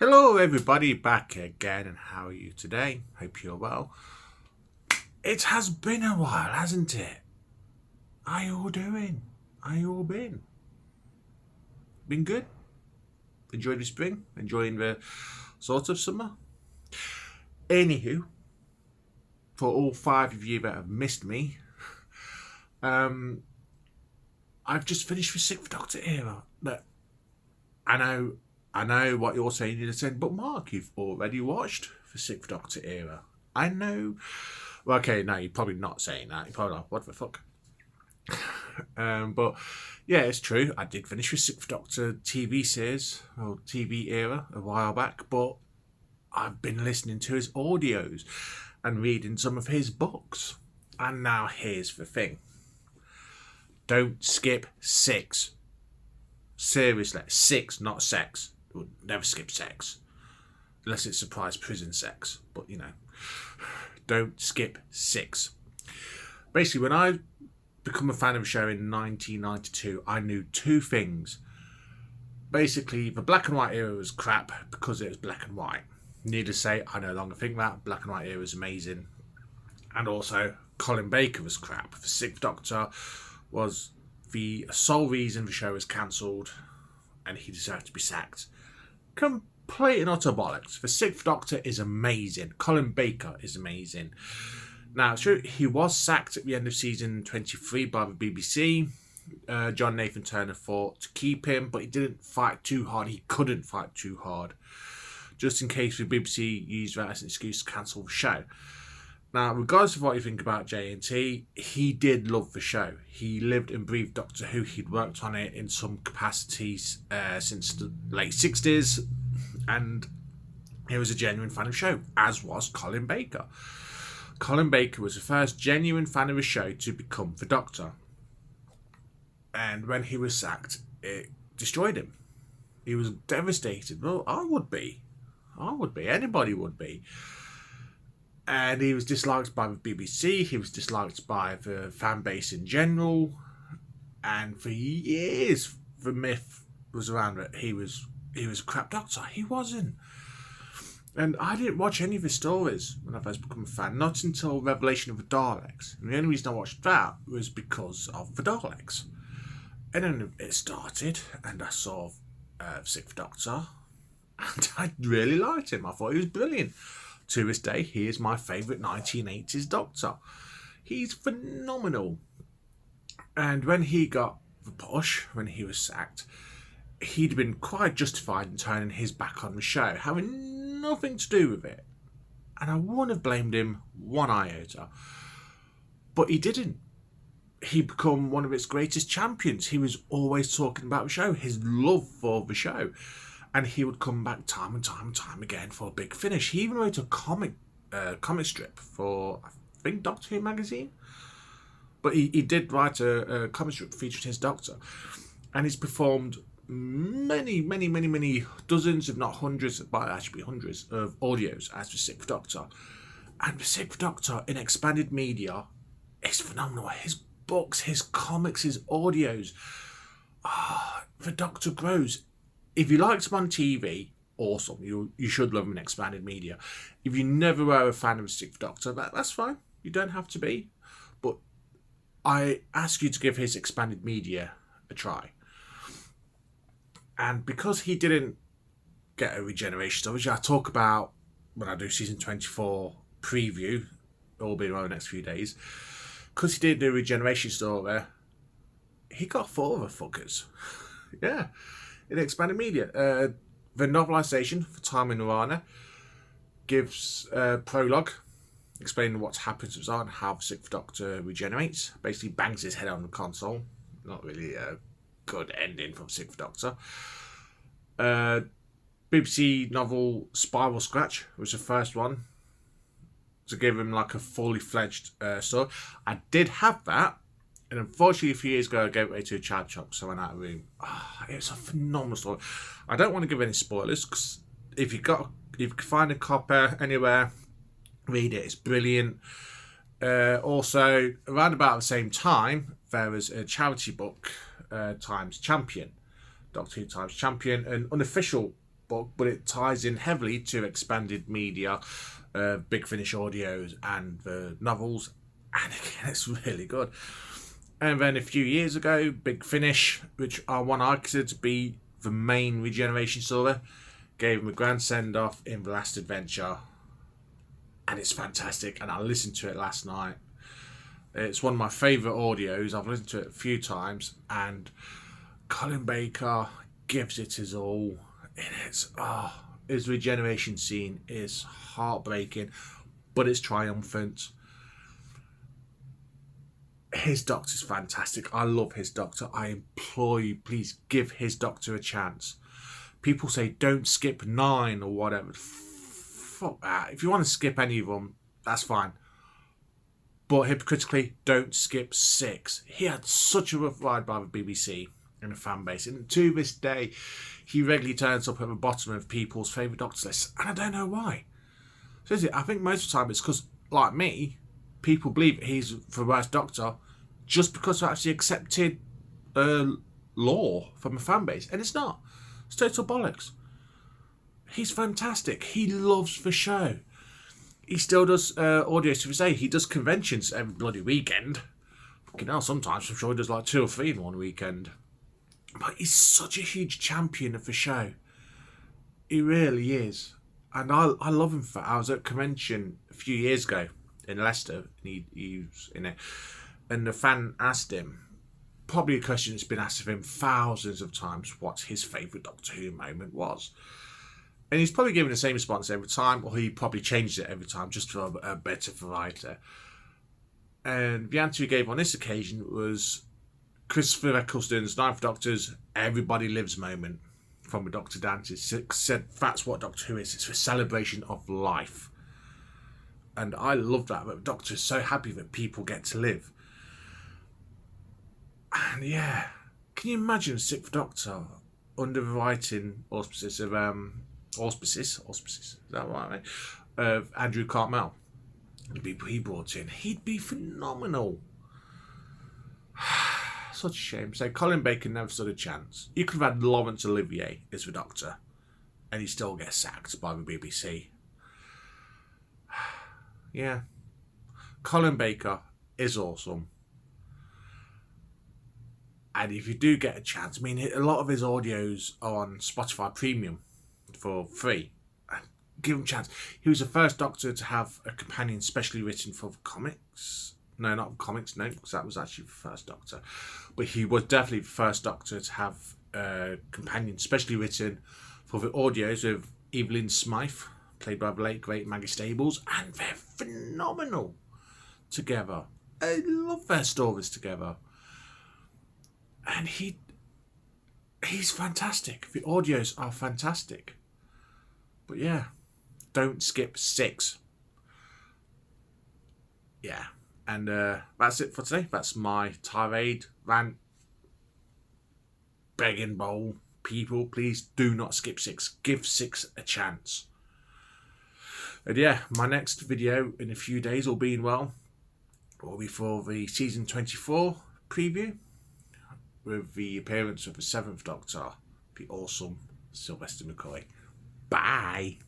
Hello, everybody, back again, and how are you today? Hope you're well. It has been a while, hasn't it? How you all doing? How you all been? Been good? Enjoying the spring? Enjoying the sort of summer? Anywho, for all five of you that have missed me, um, I've just finished the Sixth Doctor era. Look, I know what you're saying. You're saying, but Mark, you've already watched the Sixth Doctor era. I know. Well, okay, no, you're probably not saying that. You're probably like, what the fuck? But yeah, it's true. I did finish the Sixth Doctor TV series or TV era a while back, but I've been listening to his audios and reading some of his books. And now here's the thing. Don't skip 6. Seriously, 6, not sex. We'll never skip sex. Unless it's surprise prison sex. But, don't skip 6. Basically, when I become a fan of a show in 1992, I knew two things. Basically, the black and white era was crap because it was black and white. Needless to say, I no longer think that. Black and white era is amazing. And also, Colin Baker was crap. The Sixth Doctor was the sole reason the show was cancelled, and he deserved to be sacked. Complete and utter bollocks. The Sixth Doctor is amazing. Colin Baker is amazing. Now, it's true, he was sacked at the end of season 23 by the BBC. John Nathan Turner fought to keep him, but he didn't fight too hard. He couldn't fight too hard. Just in case the BBC used that as an excuse to cancel the show. Now, regardless of what you think about JNT, he did love the show. He lived and breathed Doctor Who. He'd worked on it in some capacities since the late 60s, and he was a genuine fan of the show, as was Colin Baker. Colin Baker was the first genuine fan of the show to become the Doctor. And when he was sacked, it destroyed him. He was devastated. Well, I would be. Anybody would be. And he was disliked by the BBC. He was disliked by the fan base in general. And for years, the myth was around that he was a crap Doctor. He wasn't. And I didn't watch any of his stories when I first became a fan. Not until Revelation of the Daleks. And the only reason I watched that was because of the Daleks. And then it started, and I saw Sixth Doctor. And I really liked him. I thought he was brilliant. To this day, he is my favourite 1980s Doctor. He's phenomenal. And when he got the push, when he was sacked, he'd been quite justified in turning his back on the show, having nothing to do with it. And I wouldn't have blamed him one iota. But he didn't. He became one of its greatest champions. He was always talking about the show, his love for the show. And he would come back time and time again for a big finish. He even wrote a comic strip for, I think, Doctor Who magazine. But he did write a comic strip featuring his Doctor. And he's performed many dozens, if not hundreds, but actually hundreds of audios as the Sixth Doctor. And the Sixth Doctor in expanded media is phenomenal. His books, his comics, his audios. The Doctor grows. If you liked him on TV, awesome. You should love him in expanded media. If you never were a fan of the Sixth Doctor, that's fine. You don't have to be. But I ask you to give his expanded media a try. And because he didn't get a regeneration story, which I talk about when I do season 24 preview, it'll be around the next few days, because he didn't do a regeneration story, he got 4 other fuckers. Yeah. In expanded media. The novelisation for Time in Nirvana gives a prologue explaining what's happened to Zahn and how the Sixth Doctor regenerates. Basically bangs his head on the console. Not really a good ending from Sixth Doctor. BBC novel Spiral Scratch was the first one to give him like a fully fledged story. I did have that. And unfortunately, a few years ago, I gave it to a child shock, so I went out of the room. It was a phenomenal story. I don't want to give any spoilers, because if you can find a copy anywhere, read it. It's brilliant. Also, around about the same time, there was a charity book, Times Champion, Doctor Who Times Champion, an unofficial book, but it ties in heavily to expanded media, Big Finish audios and the novels, and again, it's really good. And then a few years ago, Big Finish, which are one I consider to be the main regeneration story, gave him a grand send-off in The Last Adventure, and it's fantastic, and I listened to it last night. It's one of my favourite audios. I've listened to it a few times, and Colin Baker gives it his all. His regeneration scene is heartbreaking, but it's triumphant. His Doctor's fantastic. I love his Doctor. I implore you, please give his Doctor a chance. People say don't skip 9 or whatever. Fuck that. If you want to skip any of them, that's fine. But hypocritically, don't skip 6. He had such a rough ride by the BBC and the fan base. And to this day, he regularly turns up at the bottom of people's favourite Doctor lists. And I don't know why. Seriously, I think most of the time it's because, like me, people believe he's the worst Doctor just because they actually accepted lore from a fan base. And it's not. It's total bollocks. He's fantastic. He loves the show. He still does audio to this day. He does conventions every bloody weekend. Fucking hell, sometimes I'm sure he does like 2 or 3 in one weekend. But he's such a huge champion of the show. He really is. And I love him for that. I was at a convention a few years ago in Leicester, and he was in it. And the fan asked him, probably a question that's been asked of him thousands of times, what his favourite Doctor Who moment was. And he's probably given the same response every time, or he probably changed it every time just for a better variety. And the answer he gave on this occasion was Christopher Eccleston's Ninth Doctor's Everybody Lives moment from the Dr. Dances. Said that's what Doctor Who is. It's a celebration of life. And I love that. But the Doctor is so happy that people get to live. And yeah, can you imagine Sixth Doctor under the writing auspices of auspices, is that what I mean? Of Andrew Cartmel, the people he brought in, he'd be phenomenal. Such a shame. So Colin Baker never stood a chance. You could have had Laurence Olivier as the Doctor, and he still gets sacked by the BBC. Yeah, Colin Baker is awesome. And if you do get a chance, I mean, a lot of his audios are on Spotify Premium for free. Give him a chance. He was the first Doctor to have a companion specially written for comics. No, not comics, no, because that was actually the first Doctor. But he was definitely the first Doctor to have a companion specially written for the audios of Evelyn Smythe, played by the late great Maggie Stables, and they're phenomenal together. I love their stories together. And he's fantastic. The audios are fantastic. But yeah, don't skip 6. Yeah, and that's it for today. That's my tirade, rant, begging bowl. People, please do not skip 6. Give 6 a chance. And yeah, my next video in a few days, all being well, will be for the season 24 preview with the appearance of the 7th Doctor, the awesome Sylvester McCoy. Bye.